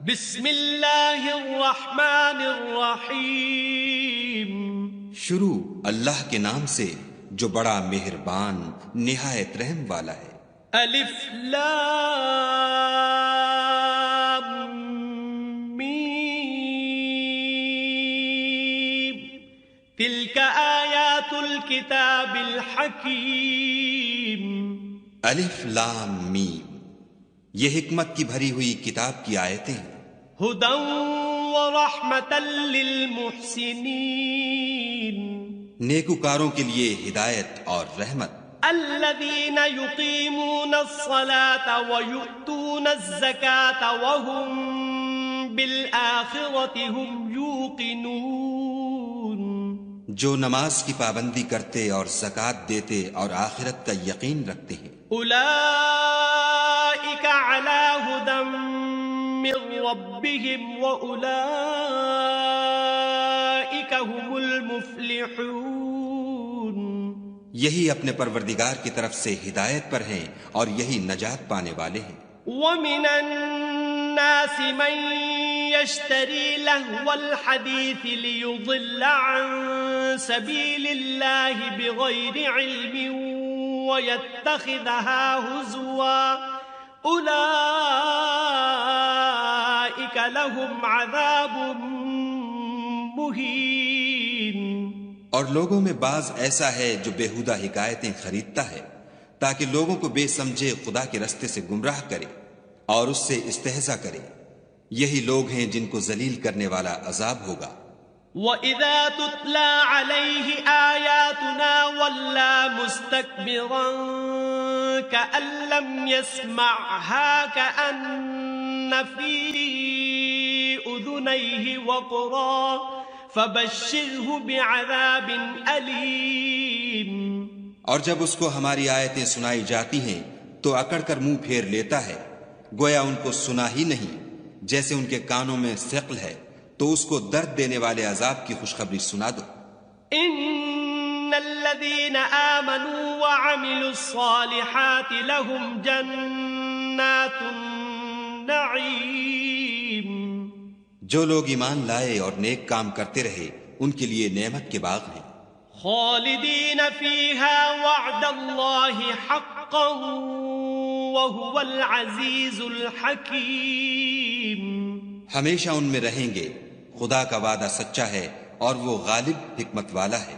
بسم اللہ الرحمن الرحیم. شروع اللہ کے نام سے جو بڑا مہربان نہایت رحم والا ہے. الف لام میم. تلک آیات الکتاب الحکیم. الف لام میم، یہ حکمت کی بھری ہوئی کتاب کی آیتیں ہیں. ہدی ورحمۃ للمحسنین. نیکوکاروں کے لیے ہدایت اور رحمت. الذین یقیمون الصلاة ویؤتون الزکاة وهم بالآخرة هم یوقنون. جو نماز کی پابندی کرتے اور زکوٰۃ دیتے اور آخرت کا یقین رکھتے ہیں. اولئک علی ھدی من ربهم واولئک هم المفلحون. یہی اپنے پروردگار کی طرف سے ہدایت پر ہیں اور یہی نجات پانے والے ہیں. ومن الناس من يشتري لهو الحديث ليضل عن سبيل الله بغير علم ويتخذها هزوا أولئك لهم عذاب مهين. اور لوگوں میں بعض ایسا ہے جو بیہودہ حکایتیں خریدتا ہے تاکہ لوگوں کو بے سمجھے خدا کے رستے سے گمراہ کرے اور اس سے استہزاء کرے. یہی لوگ ہیں جن کو ذلیل کرنے والا عذاب ہوگا. وَإِذَا تُتْلَى عَلَيْهِ آيَاتُنَا وَلَّى مُسْتَكْبِرًا كَأَن لَّمْ يَسْمَعْهَا كَأَنَّ فِي أُذُنَيْهِ وَقْرًا فَبَشِّرْهُ بِعَذَابٍ أَلِيمٍ. اور جب اس کو ہماری آیتیں سنائی جاتی ہیں تو اکڑ کر منہ پھیر لیتا ہے، گویا ان کو سنا ہی نہیں، جیسے ان کے کانوں میں ثقل ہے، تو اس کو درد دینے والے عذاب کی خوشخبری سنا دو. ان الذين آمنوا وعملوا الصالحات لهم جنات النعيم. جو لوگ ایمان لائے اور نیک کام کرتے رہے ان کے لیے نعمت کے باغ ہیں. خالدین فیہا وعد اللہ حقا وهو العزیز الحکیم. ہمیشہ ان میں رہیں گے، خدا کا وعدہ سچا ہے اور وہ غالب حکمت والا ہے.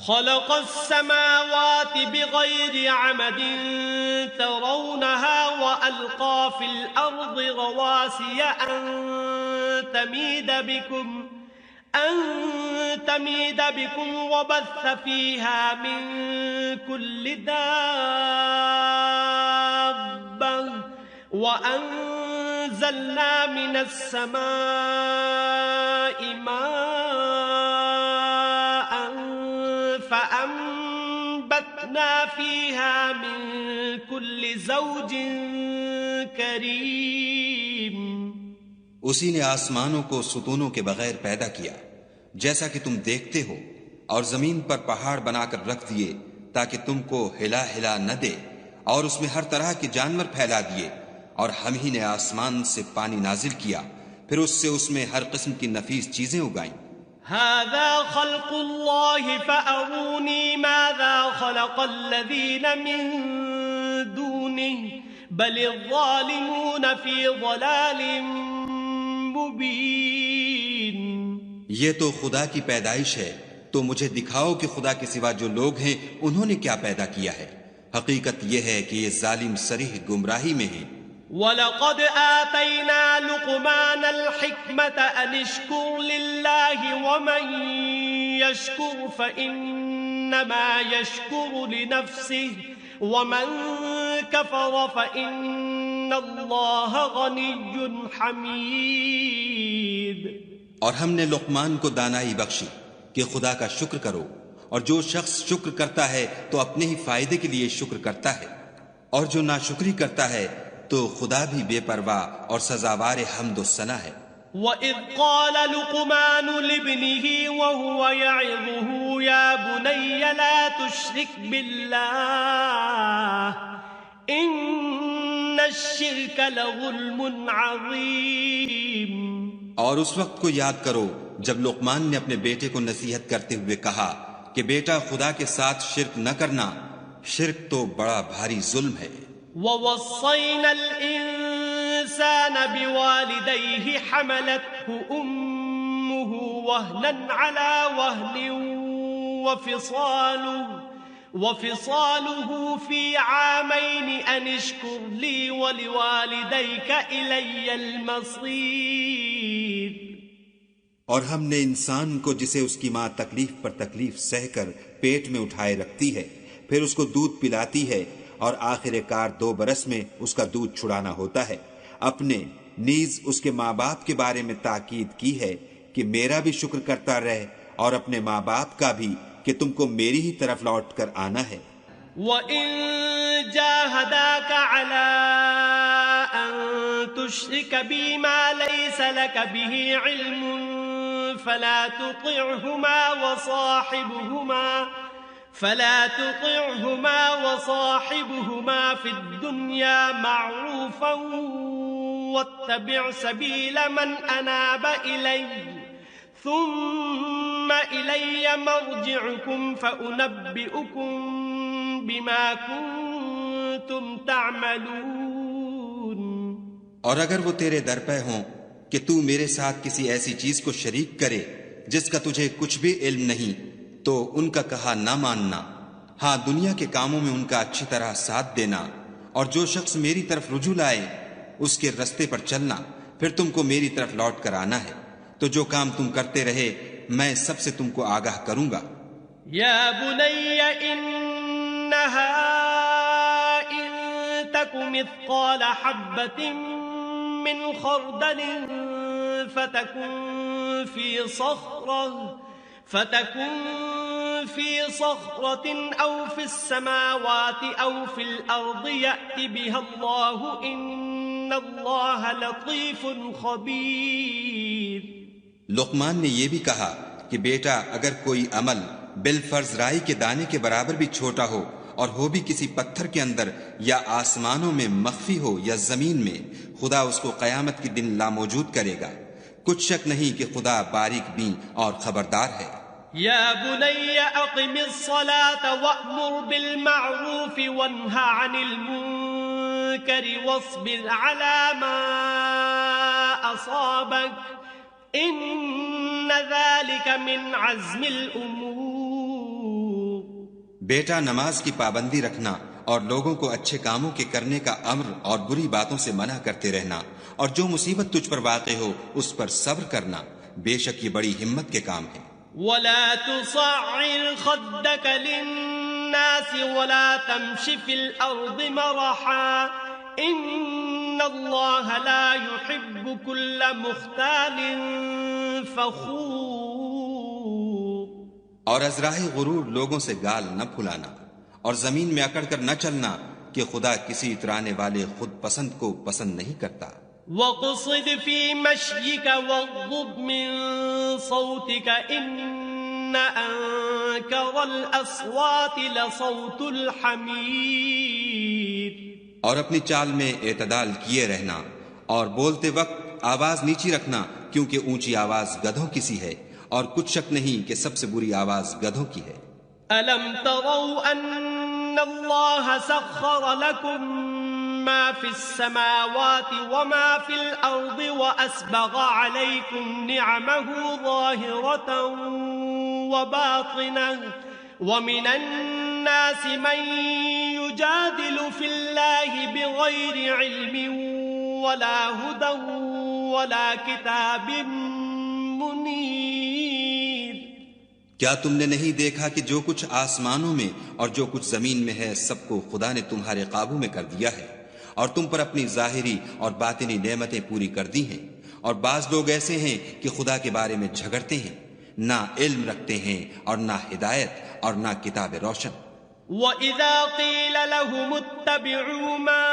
خلق السماوات بغیر عمد ترونها وألقى في الأرض رواسي أن تميد بكم وبث فيها من كل دابة وأنزلنا من السماء ماء فأنبتنا فيها من كل زوج كريم. اسی نے آسمانوں کو ستونوں کے بغیر پیدا کیا جیسا کہ تم دیکھتے ہو، اور زمین پر پہاڑ بنا کر رکھ دیے تاکہ تم کو ہلا ہلا نہ دے، اور اس میں ہر طرح کے جانور پھیلا دیے، اور ہم ہی نے آسمان سے پانی نازل کیا، پھر اس سے اس میں ہر قسم کی نفیس چیزیں اگائیں. هذا خلق اللہ فأرونی ماذا خلق الذین من دونه بل الظالمون فی ضلال مبین. یہ تو خدا کی پیدائش ہے، تو مجھے دکھاؤ کہ خدا کے سوا جو لوگ ہیں انہوں نے کیا پیدا کیا ہے. حقیقت یہ ہے کہ یہ ظالم صریح گمراہی میں ہیں. وَلَقَدْ آتَيْنَا لُقْمَانَ الْحِكْمَةَ أَنِ اشْكُرْ لِلَّهِ وَمَنْ يَشْكُرْ فَإِنَّمَا يَشْكُرُ لِنَفْسِهِ وَمَنْ كَفَرَ فَإِنَّ اللَّهَ غَنِيٌّ حَمِيدٌ. اور ہم نے لقمان کو دانائی بخشی کہ خدا کا شکر کرو، اور جو شخص شکر کرتا ہے تو اپنے ہی فائدے کے لیے شکر کرتا ہے، اور جو ناشکری کرتا ہے تو خدا بھی بے پرواہ اور سزاوار حمد و ثنا ہے. وَإِذْ قَالَ لُقْمَانُ لِابْنِهِ وَهُوَ يَعِظُهُ يَا بُنَيَّ لَا تُشْرِكْ بِاللَّهِ إِنَّ الشِّرْكَ لَظُلْمٌ عَظِيمٌ. اور اس وقت کو یاد کرو جب لقمان نے اپنے بیٹے کو نصیحت کرتے ہوئے کہا کہ بیٹا خدا کے ساتھ شرک نہ کرنا، شرک تو بڑا بھاری ظلم ہے۔ وَوَصَّيْنَا الْإِنسَانَ بِوَالِدَيْهِ حَمَلَتْهُ أُمُّهُ وَهْنًا عَلَى وَهْنٍ وَفِصَالُهُ فِي عَامَيْنِ أَنِ اشْكُرْ لِي وَلِوَالِدَيْكَ إِلَيَّ الْمَصِيرُ۔ اور ہم نے انسان کو جسے اس کی ماں تکلیف پر تکلیف سہ کر پیٹ میں اٹھائے رکھتی ہے، پھر اس کو دودھ پلاتی ہے اور آخر کار 2 برس میں اس کا دودھ چھڑانا ہوتا ہے، اپنے نیز اس کے ماں باپ کے بارے میں تاکید کی ہے کہ میرا بھی شکر کرتا رہ اور اپنے ماں باپ کا بھی کہ تم کو میری ہی طرف لوٹ کر آنا ہے۔ وَإِن جَاهَدَاكَ عَلَىٰ أَن تُشْرِكَ بِي مَا لَيْسَ لَكَ بِهِ عِلْمٌ فَلَا تُطِعْهُمَا وَصَاحِبْهُمَا فِي الدُّنْيَا مَعْرُوفًا وَاتَّبِعْ سَبِيلَ مَنْ أَنَابَ إِلَيَّ ثُمَّ إِلَيَّ مَرْجِعُكُمْ فَأُنَبِّئُكُمْ بِمَا كُنْتُمْ تَعْمَلُونَ۔ اور اگر وہ تیرے در پہ ہوں کہ تو میرے ساتھ کسی ایسی چیز کو شریک کرے جس کا تجھے کچھ بھی علم نہیں، تو ان کا کہا نہ ماننا، ہاں دنیا کے کاموں میں ان کا اچھی طرح ساتھ دینا، اور جو شخص میری طرف رجوع لائے اس کے رستے پر چلنا، پھر تم کو میری طرف لوٹ کر آنا ہے، تو جو کام تم کرتے رہے میں سب سے تم کو آگاہ کروں گا۔ یا بنی انہا ان تک مثقال حبۃ من خردل فتکن فی صخرة أو في السماوات أو في الأرض يأت بها الله إن الله لطيف خبير۔ لقمان نے یہ بھی کہا کہ بیٹا اگر کوئی عمل بالفرض رائی کے دانے کے برابر بھی چھوٹا ہو اور ہو بھی کسی پتھر کے اندر یا آسمانوں میں مخفی ہو یا زمین میں، خدا اس کو قیامت کے دن لاموجود کرے گا، کچھ شک نہیں کہ خدا باریک بین اور خبردار ہے۔ یا بنی اقم الصلاة وأمر بالمعروف وانہ عن المنکر واصبر على ما اصابک ان ذلك من عزم الامور۔ بیٹا نماز کی پابندی رکھنا اور لوگوں کو اچھے کاموں کے کرنے کا امر اور بری باتوں سے منع کرتے رہنا، اور جو مصیبت تجھ پر واقع ہو اس پر صبر کرنا، بے شک یہ بڑی ہمت کے کام ہے۔ ولا تصعر خدك للناس ولا تمش في الأرض مرحا إن الله لا يحب كل مختال فخور۔ اور ازراہ غرور لوگوں سے گال نہ پھلانا اور زمین میں اکڑ کر نہ چلنا کہ خدا کسی اترانے والے خود پسند کو پسند نہیں کرتا۔ وَقْصِدْ فِي مَشْيِكَ وَاغْضُضْ مِنْ صَوْتِكَ إِنَّ أَنْكَرَ الْأَصْوَاتِ لَصَوْتُ الْحَمِيرِ۔ اور اپنی چال میں اعتدال کیے رہنا اور بولتے وقت آواز نیچی رکھنا، کیونکہ اونچی آواز گدھوں کی سی ہے، اور کچھ شک نہیں کہ سب سے بری آواز گدھوں کی ہے۔ أَلَمْ تَرَوْا أَنَّ اللَّهَ سَخَّرَ لَكُم ما في السماوات وما في الأرض وأسبغ عليكم نعمه ظاهرة وباطنة ومن الناس من يجادل في الله بغير علم ولا هدى ولا كتاب منير۔ کیا تم نے نہیں دیکھا کہ جو کچھ آسمانوں میں اور جو کچھ زمین میں ہے سب کو خدا نے تمہارے قابو میں کر دیا ہے، اور تم پر اپنی ظاہری اور باطنی نعمتیں پوری کر دی ہیں، اور بعض لوگ ایسے ہیں کہ خدا کے بارے میں جھگڑتے ہیں، نہ علم رکھتے ہیں اور نہ ہدایت اور نہ کتاب روشن۔ وَإِذَا قِيلَ لَهُمُ اتَّبِعُوا مَا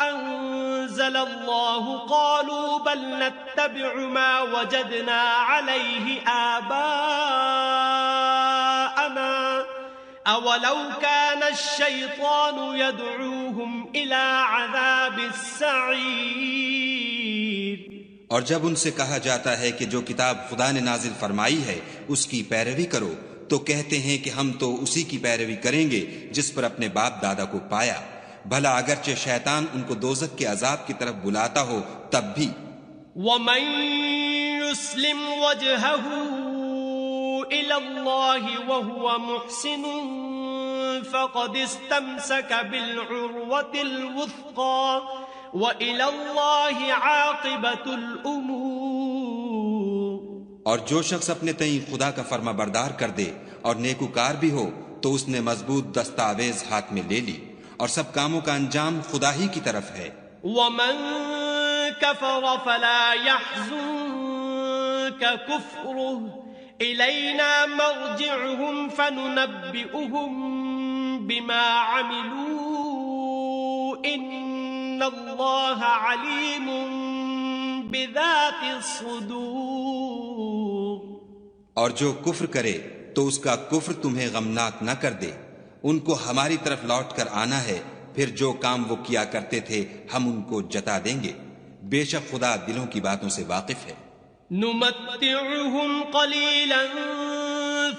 أَنزَلَ اللَّهُ قَالُوا بَلْ نَتَّبِعُ مَا وَجَدْنَا عَلَيْهِ آبَاءَنَا أَوَلَوْ كَانَ الشَّيْطَانُ يَدْعُوهُمْ إِلَى عَذَابِ السَّعِيرِ۔ اور جب ان سے کہا جاتا ہے کہ جو کتاب خدا نے نازل فرمائی ہے اس کی پیروی کرو تو کہتے ہیں کہ ہم تو اسی کی پیروی کریں گے جس پر اپنے باپ دادا کو پایا، بھلا اگرچہ شیطان ان کو دوزخ کے عذاب کی طرف بلاتا ہو تب بھی۔ ومن يسلم وجهه إلى الله وهو محسن فقد استمسك بالعروة الوثقى وإلى الله عاقبة الأمور۔ اور جو شخص اپنے تئیں خدا کا فرما بردار کر دے اور نیکوکار بھی ہو تو اس نے مضبوط دستاویز ہاتھ میں لے لی، اور سب کاموں کا انجام خدا ہی کی طرف ہے۔ ومن كفر فلا يحزنك كفره إلينا مرجعهم فننبئهم بما عملوا إن الله عليم بذات الصدور۔ اور جو کفر کرے تو اس کا کفر تمہیں غمناک نہ کر دے، ان کو ہماری طرف لوٹ کر آنا ہے، پھر جو کام وہ کیا کرتے تھے ہم ان کو جتا دیں گے، بے شک خدا دلوں کی باتوں سے واقف ہے۔ نمتعهم قليلا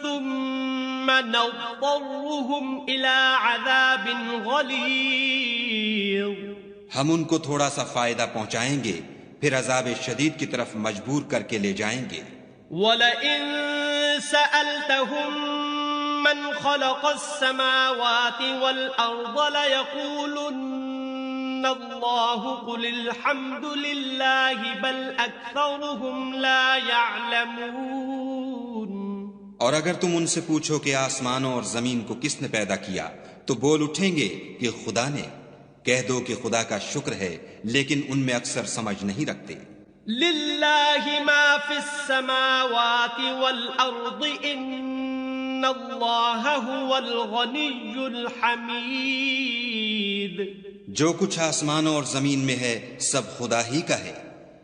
ثم نضطرهم إلى عذاب غليظ۔ ہم ان کو تھوڑا سا فائدہ پہنچائیں گے، پھر عذاب شدید کی طرف مجبور کر کے لے جائیں گے۔ وَلَئِن سَأَلْتَهُم مَّنْ خَلَقَ السَّمَاوَاتِ وَالْأَرْضَ لَيَقُولُنَّ اللَّهُ قُلِ الْحَمْدُ لِلَّهِ بَلْ أَكْثَرُهُمْ لَا يَعْلَمُونَ۔ اور اگر تم ان سے پوچھو کہ آسمانوں اور زمین کو کس نے پیدا کیا تو بول اٹھیں گے کہ خدا نے۔ کہہ دو کہ خدا کا شکر ہے، لیکن ان میں اکثر سمجھ نہیں رکھتے۔ لِلَّهِ مَا فِي السَّمَاوَاتِ وَالْأَرْضِ إِنَّ اللَّهَ هُوَ الْغَنِيُّ الْحَمِيدُ۔ جو کچھ آسمانوں اور زمین میں ہے سب خدا ہی کا ہے،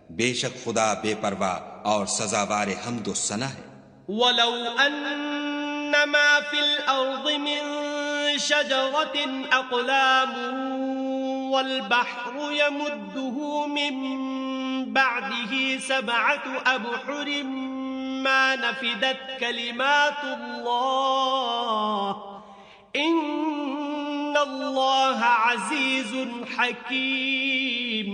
بے شک خدا بے پرواہ اور سزاوار حمد و ثنا ہے۔ وَلَوْ أَنَّ مَا فِي الْأَرْضِ مِن شَجَرَةٍ أَقْلَامٌ وَالْبَحْرُ يَمُدُّهُ مِن بَعْدِهِ سَبْعَةُ أَبْحُرٍ مَا نَفِدَتْ كَلِمَاتُ اللَّهِ إِنَّ اللَّهَ عَزِيزٌ حَكِيمٌ۔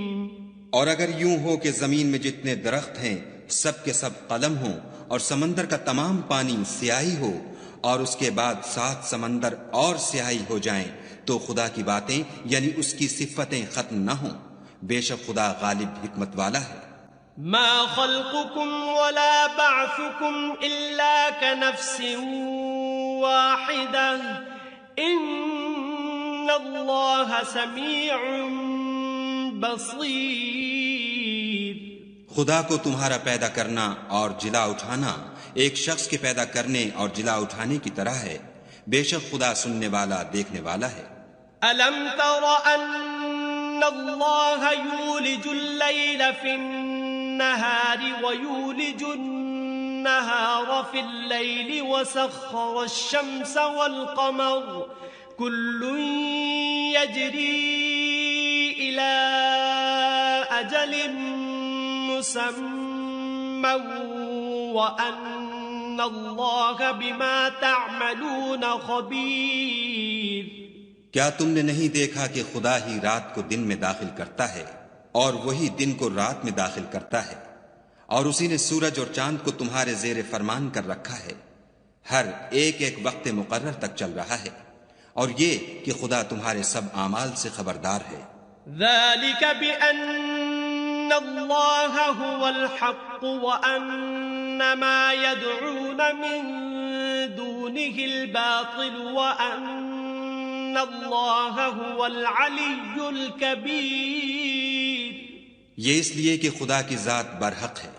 اور اگر یوں ہو کہ زمین میں جتنے درخت ہیں سب کے سب قلم ہوں اور سمندر کا تمام پانی سیاہی ہو اور اس کے بعد 7 سمندر اور سیاہی ہو جائیں تو خدا کی باتیں یعنی اس کی صفتیں ختم نہ ہوں، بے شک خدا غالب حکمت والا ہے۔ ما خلقكم ولا بعثكم إلا كنفس واحدة إن الله سميع بصير۔ خدا کو تمہارا پیدا کرنا اور جلا اٹھانا ایک شخص کے پیدا کرنے اور جلا اٹھانے کی طرح ہے، بے شک خدا سننے والا دیکھنے والا ہے۔ ألم تر أن الله يولج الليل في النهار ويولج النهار في الليل وسخر الشمس والقمر كل يجري إلى أجل مسمى وأن الله بما تعملون خبير۔ کیا تم نے نہیں دیکھا کہ خدا ہی رات کو دن میں داخل کرتا ہے اور وہی دن کو رات میں داخل کرتا ہے، اور اسی نے سورج اور چاند کو تمہارے زیر فرمان کر رکھا ہے، ہر ایک ایک وقت مقرر تک چل رہا ہے، اور یہ کہ خدا تمہارے سب اعمال سے خبردار ہے۔ ذلك بأن الله هو الحق وأن ما يدعون من دونه الباطل وأن الله هو العلي الكبير۔ یہ اس لیے کہ خدا کی ذات برحق ہے،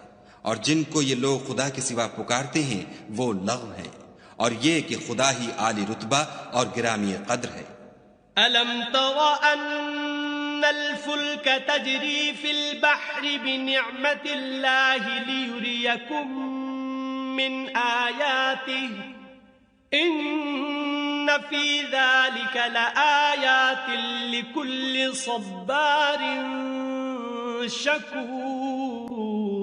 اور جن کو یہ لوگ خدا کے سوا پکارتے ہیں وہ لغو ہیں، اور یہ کہ خدا ہی عالی رتبہ اور گرامی قدر ہے۔ ألم تر أن الفلك تجري في البحر بنعمة الله ليريكم من آياته إن في ذلك لآيات لكل صبار شكور۔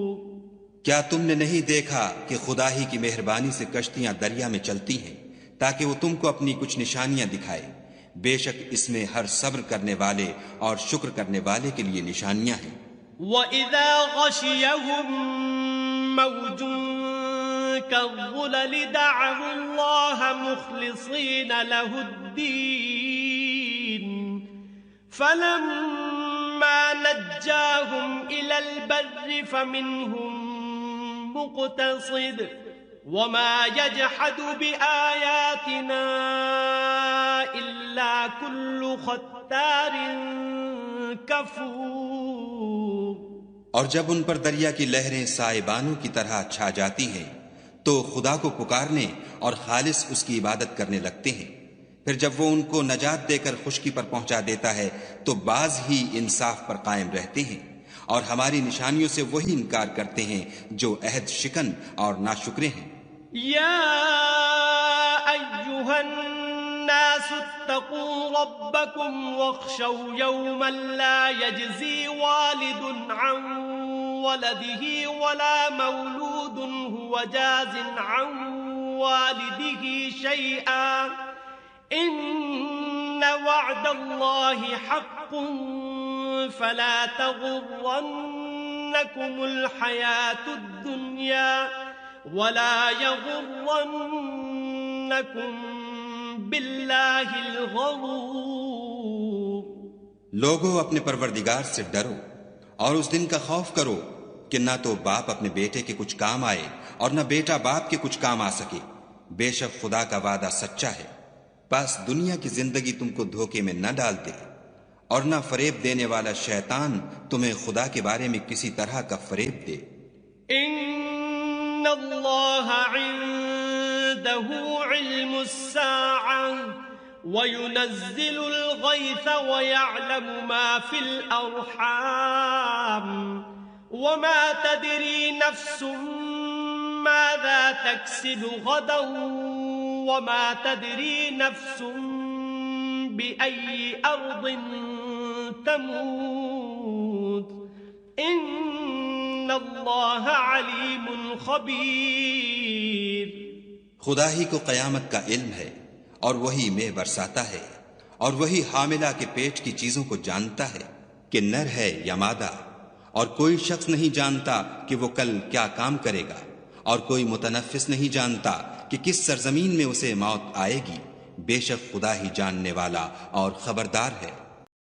کیا تم نے نہیں دیکھا کہ خدا ہی کی مہربانی سے کشتیاں دریا میں چلتی ہیں تاکہ وہ تم کو اپنی کچھ نشانیاں دکھائے؟ بے شک اس میں ہر صبر کرنے والے اور شکر کرنے والے کے لیے نشانیاں ہیں۔ وَإِذَا غَشِيَهُم مَّوْجٌ كَالظُّلَلِ دَعَوُا اللَّهَ مُخْلِصِينَ لَهُ الدِّينَ فَلَمَّا نَجَّاهُمْ إِلَى الْبَرِّ فَمِنْهُم مُّقْتَصِدٌ وَمَا يَجْحَدُ بِآيَاتِنَا إِلَّا كُلُّ خَتَّارٍ کفور۔ اور جب ان پر دریا کی لہریں سائبانوں کی طرح چھا جاتی ہیں تو خدا کو پکارنے اور خالص اس کی عبادت کرنے لگتے ہیں، پھر جب وہ ان کو نجات دے کر خشکی پر پہنچا دیتا ہے تو بعض ہی انصاف پر قائم رہتے ہیں، اور ہماری نشانیوں سے وہی انکار کرتے ہیں جو عہد شکن اور ناشکرے ہیں۔ یا ایھا الناس اتقوا ربکم واخشوا یوما لا یجزی والد عن ولده ولا مولود هو جاز عن والده شیئا ان وعد اللہ حق فلا تغرنکم الحیاة الدنیا ولا یغرنکم باللہ الغرور۔ لوگو اپنے پروردگار سے ڈرو اور اس دن کا خوف کرو کہ نہ تو باپ اپنے بیٹے کے کچھ کام آئے اور نہ بیٹا باپ کے کچھ کام آ سکے، بے شک خدا کا وعدہ سچا ہے، بس دنیا کی زندگی تم کو دھوکے میں نہ ڈال دے، اور نہ فریب دینے والا شیطان تمہیں خدا کے بارے میں کسی طرح کا فریب دے۔ ان اللہ عنده علم الساعة وينزل الغيث ويعلم ما في الأرحام وما تدري نفس ماذا تكسب غدا وما تدري نفس بأي أرض تموت ان اللہ علیم خبیر۔ خدا ہی کو قیامت کا علم ہے اور وہی مے برساتا ہے، اور وہی حاملہ کے پیٹ کی چیزوں کو جانتا ہے کہ نر ہے یا مادہ، اور کوئی شخص نہیں جانتا کہ وہ کل کیا کام کرے گا، اور کوئی متنفس نہیں جانتا کہ کس سرزمین میں اسے موت آئے گی، بے شک خدا ہی جاننے والا اور خبردار ہے۔